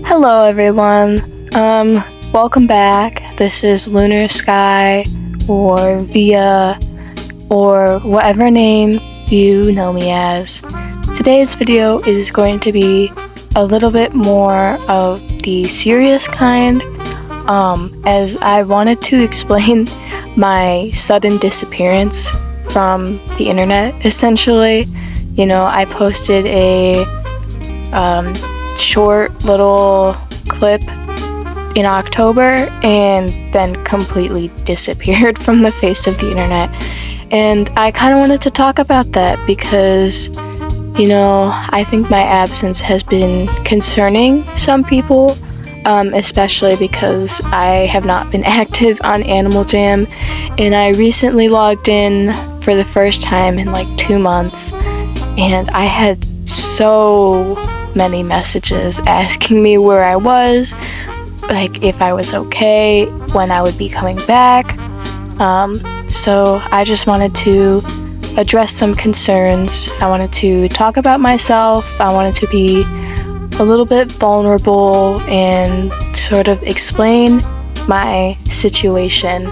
Hello everyone, welcome back. This is Lunar Sky, or Via, or whatever name you know me as. Today's video is going to be a little bit more of the serious kind, as I wanted to explain my sudden disappearance from the internet, essentially. You know, I posted a short little clip in October and then completely disappeared from the face of the internet. And I kind of wanted to talk about that because, you know, I think my absence has been concerning some people, especially because I have not been active on Animal Jam, and I recently logged in for the first time in like 2 months, and I had so many messages asking me where I was, like if I was okay, when I would be coming back. So I just wanted to address some concerns. I wanted to talk about myself. I wanted to be a little bit vulnerable and sort of explain my situation.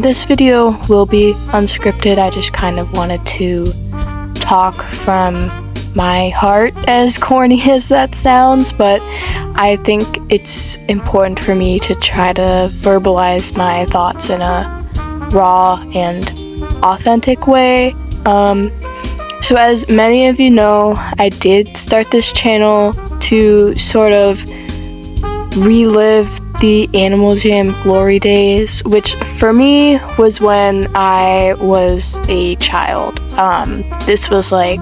This video will be unscripted. I just kind of wanted to talk from my heart, as corny as that sounds, but I think it's important for me to try to verbalize my thoughts in a raw and authentic way. So as many of you know, I did start this channel to sort of relive the Animal Jam glory days, which for me was when I was a child. This was like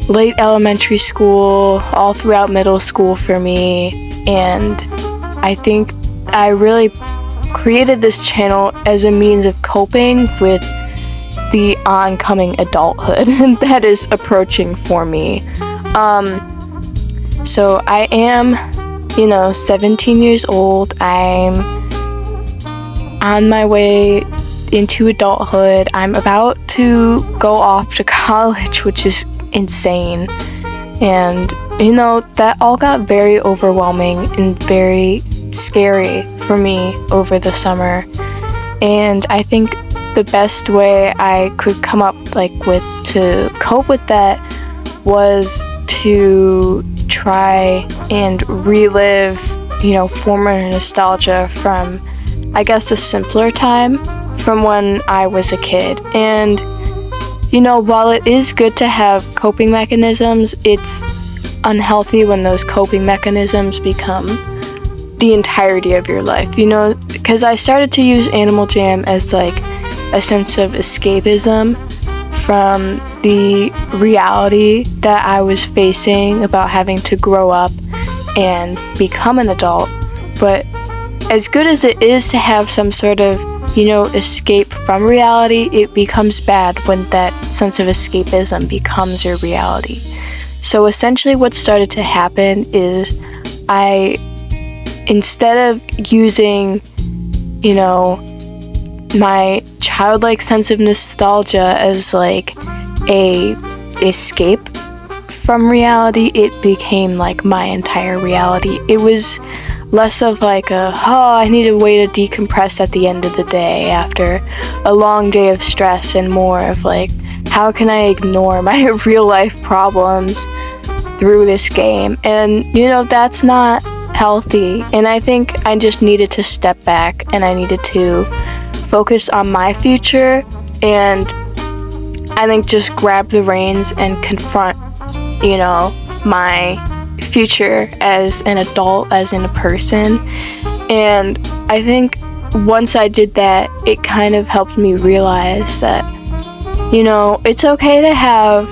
late elementary school, all throughout middle school for me, and I think I really created this channel as a means of coping with the oncoming adulthood that is approaching for me. So I am, 17 years old. I'm on my way into adulthood. I'm about to go off to college, which is insane. And, that all got very overwhelming and very scary for me over the summer. And I think the best way I could come up with to cope with that was to try and relive, former nostalgia from, I guess, a simpler time from when I was a kid. And, while it is good to have coping mechanisms, it's unhealthy when those coping mechanisms become the entirety of your life, because I started to use Animal Jam as a sense of escapism from the reality that I was facing about having to grow up and become an adult. But as good as it is to have some sort of, escape from reality, it becomes bad when that sense of escapism becomes your reality. So essentially what started to happen is instead of using, my childlike sense of nostalgia as a escape from reality, it became my entire reality. It was less of I need a way to decompress at the end of the day after a long day of stress, and more of how can I ignore my real life problems through this game? And that's not healthy. And I think I just needed to step back, and I needed to focus on my future, and I think just grab the reins and confront, my future as an adult, as in a person. And I think once I did that, it kind of helped me realize that, it's okay to have,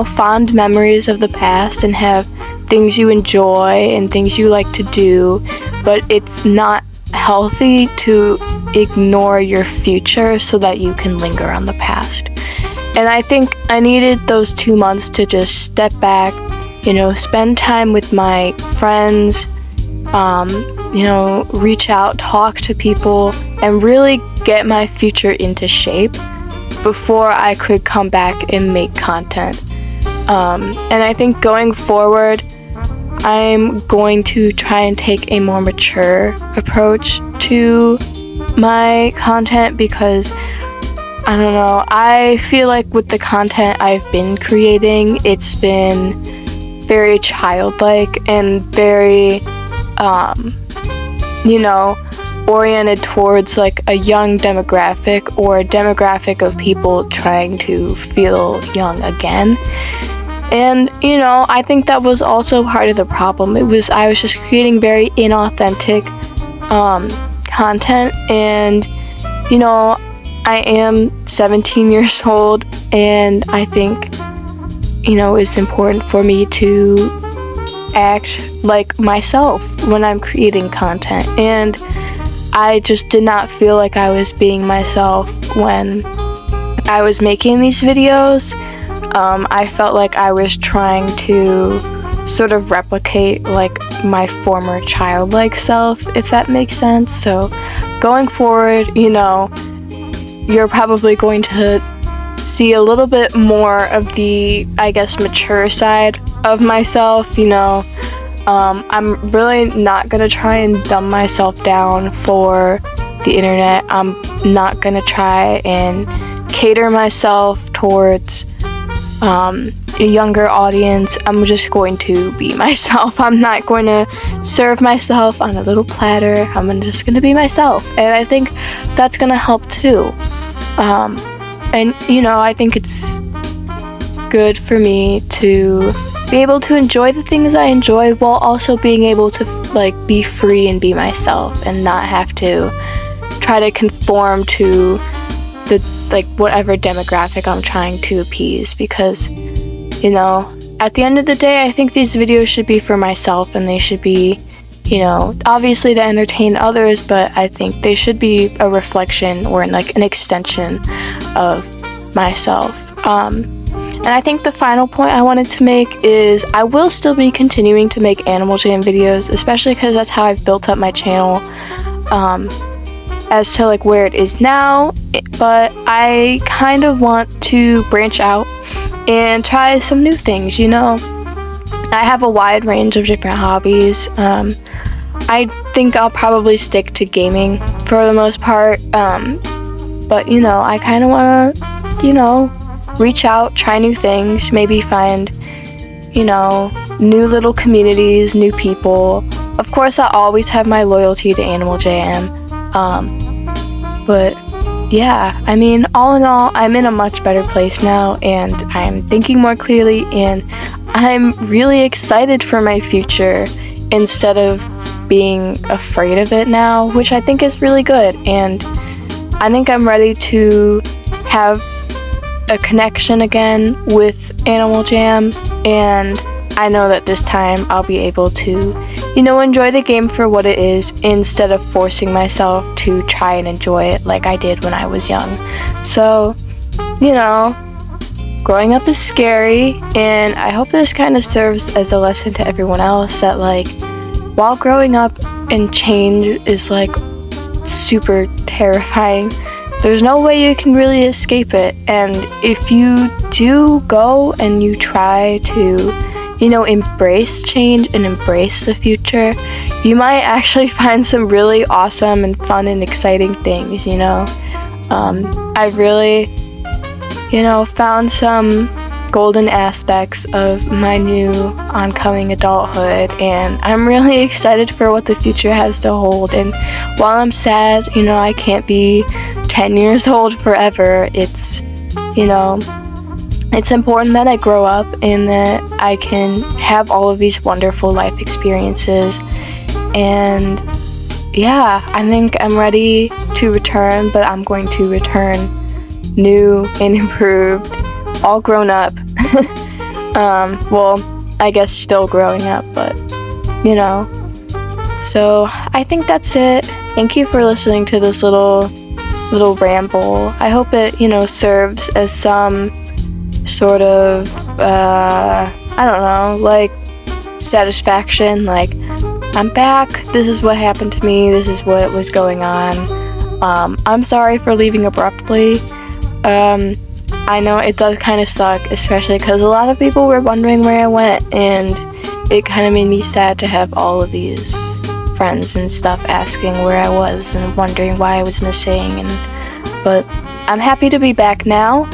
fond memories of the past and have things you enjoy and things you like to do, but it's not healthy to ignore your future so that you can linger on the past. And I think I needed those 2 months to just step back, spend time with my friends, reach out, talk to people, and really get my future into shape. before I could come back and make content. And I think going forward, I'm going to try and take a more mature approach to my content because, I don't know, I feel like with the content I've been creating, it's been very childlike and very, oriented towards like a young demographic or a demographic of people trying to feel young again. And, I think that was also part of the problem. I was just creating very inauthentic content, and, I am 17 years old, and I think, it's important for me to act like myself when I'm creating content. And I just did not feel like I was being myself when I was making these videos. I felt like I was trying to sort of replicate like my former childlike self, if that makes sense. So going forward, you're probably going to see a little bit more of the, I guess, mature side of myself. I'm really not gonna try and dumb myself down for the internet. I'm not gonna try and cater myself towards a younger audience. I'm just going to be myself. I'm not going to serve myself on a little platter. I'm just going to be myself. And I think that's going to help too. And, I think it's good for me to be able to enjoy the things I enjoy while also being able to be free and be myself and not have to try to conform to the whatever demographic I'm trying to appease, because at the end of the day, I think these videos should be for myself, and they should be obviously to entertain others, but I think they should be a reflection or an extension of myself. And I think the final point I wanted to make is I will still be continuing to make Animal Jam videos, especially because that's how I've built up my channel. As to where it is now, but I kind of want to branch out and try some new things. I have a wide range of different hobbies. I think I'll probably stick to gaming for the most part, but I kind of want to reach out, try new things, maybe find new little communities, new people. Of course, I always have my loyalty to Animal Jam. But yeah, I mean, all in all, I'm in a much better place now, and I'm thinking more clearly, and I'm really excited for my future instead of being afraid of it now, which I think is really good. And I think I'm ready to have a connection again with Animal Jam, and I know that this time I'll be able to enjoy the game for what it is instead of forcing myself to try and enjoy it like I did when I was young. So, growing up is scary, and I hope this kind of serves as a lesson to everyone else that while growing up and change is super terrifying, there's no way you can really escape it. And if you do go and you try to embrace change and embrace the future, you might actually find some really awesome and fun and exciting things. I've really, found some golden aspects of my new oncoming adulthood, and I'm really excited for what the future has to hold. And while I'm sad, I can't be 10 years old forever, it's important that I grow up and that I can have all of these wonderful life experiences. And yeah, I think I'm ready to return, but I'm going to return new and improved, all grown up. Well, I guess still growing up, but So I think that's it. Thank you for listening to this little ramble. I hope it, serves as some sort of, satisfaction. I'm back. This is what happened to me. This is what was going on. I'm sorry for leaving abruptly. I know it does kind of suck, especially because a lot of people were wondering where I went, and it kind of made me sad to have all of these friends and stuff asking where I was and wondering why I was missing. But I'm happy to be back now,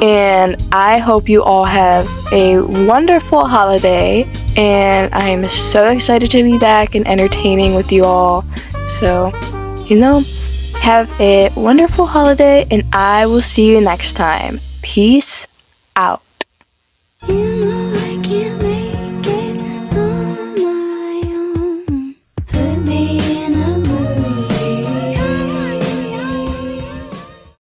and I hope you all have a wonderful holiday, and I'm so excited to be back and entertaining with you all. So, have a wonderful holiday, and I will see you next time. Peace out.